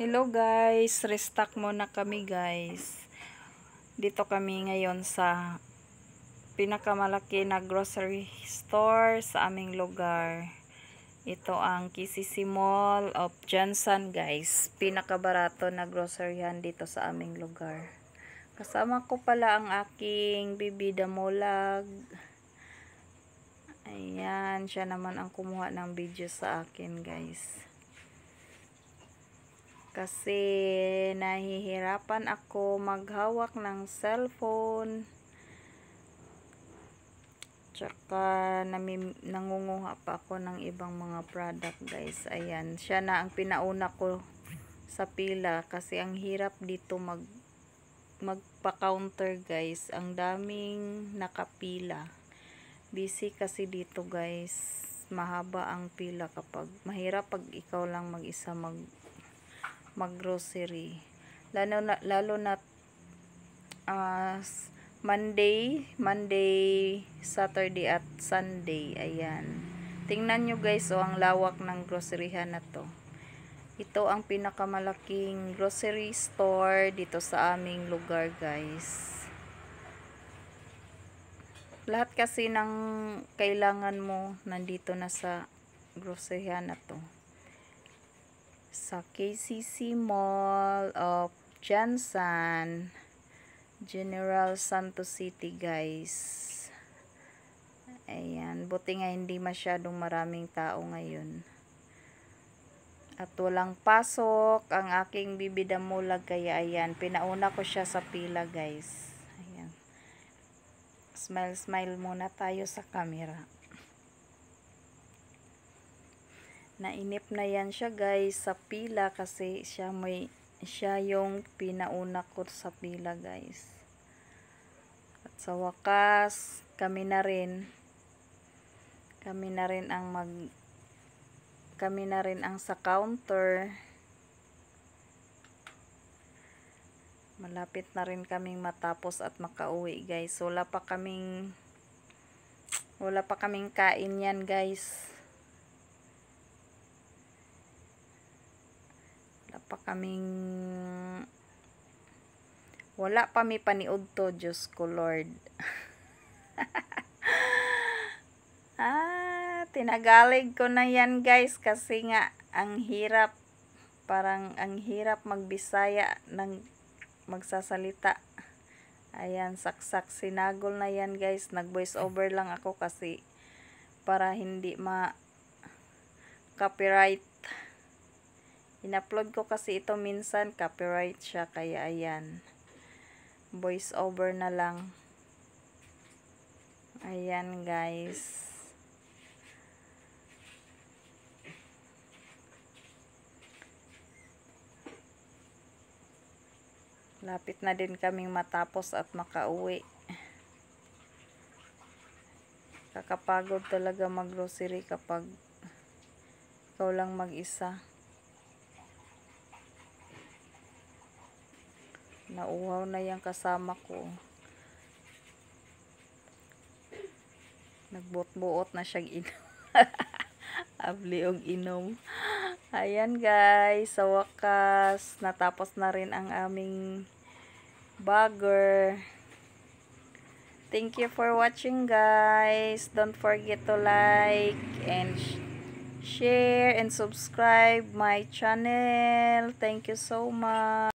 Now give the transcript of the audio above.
Hello guys, restock muna kami guys. Dito kami ngayon sa pinakamalaki na grocery store sa aming lugar. Ito ang KCC Mall of Johnson guys. Pinakabarato na groceryhan dito sa aming lugar. Kasama ko pala ang aking bibi Damulag. Ayan, siya naman ang kumuha ng video sa akin guys. Kasi nahihirapan ako maghawak ng cellphone. Tsaka nangunguha pa ako ng ibang mga product guys. Ayan, siya na ang pinauna ko sa pila kasi ang hirap dito magpa-counter guys. Ang daming nakapila. Busy kasi dito guys. Mahaba ang pila kapag mahirap pag ikaw lang mag-isa mag-grocery. Lalo na Monday, Saturday at Sunday. Ayan. Tingnan nyo guys, ang lawak ng groceryhan na to. Ito ang pinakamalaking grocery store dito sa aming lugar guys. Lahat kasi ng kailangan mo nandito na sa groceryhan na to. Sa KCC Mall of Johnson, General Santos City guys. Ayan, buti nga hindi masyadong maraming tao ngayon. At walang pasok ang aking bibi Damulag, kaya ayan, pinauna ko siya sa pila guys. Ayan. Smile muna tayo sa camera. Nainip na yan siya guys sa pila kasi siya yung pinauna ko sa pila guys. At sa wakas, kami na rin ang sa counter. Malapit na rin kaming matapos at makauwi guys. Wala pa kaming kain yan guys. Wala pa mi paniud to, Diyos ko Lord. Tinagalig ko na yan guys kasi nga ang hirap magbisaya ng magsasalita. Ayan, saksak sinagol na yan guys. Nag voice over lang ako kasi para hindi copyright. In-upload ko kasi ito minsan, copyright siya, kaya ayan. Voice over na lang. Ayan guys. Lapit na din kaming matapos at makauwi. Kakapagod talaga mag-grocery kapag ikaw lang mag-isa. Nauhaw na yung kasama ko. Nagbuot-buot na siyang inom. Abli og inom. Ayan guys, sa wakas natapos na rin ang aming burger. Thank you for watching guys. Don't forget to like and share and subscribe my channel. Thank you so much.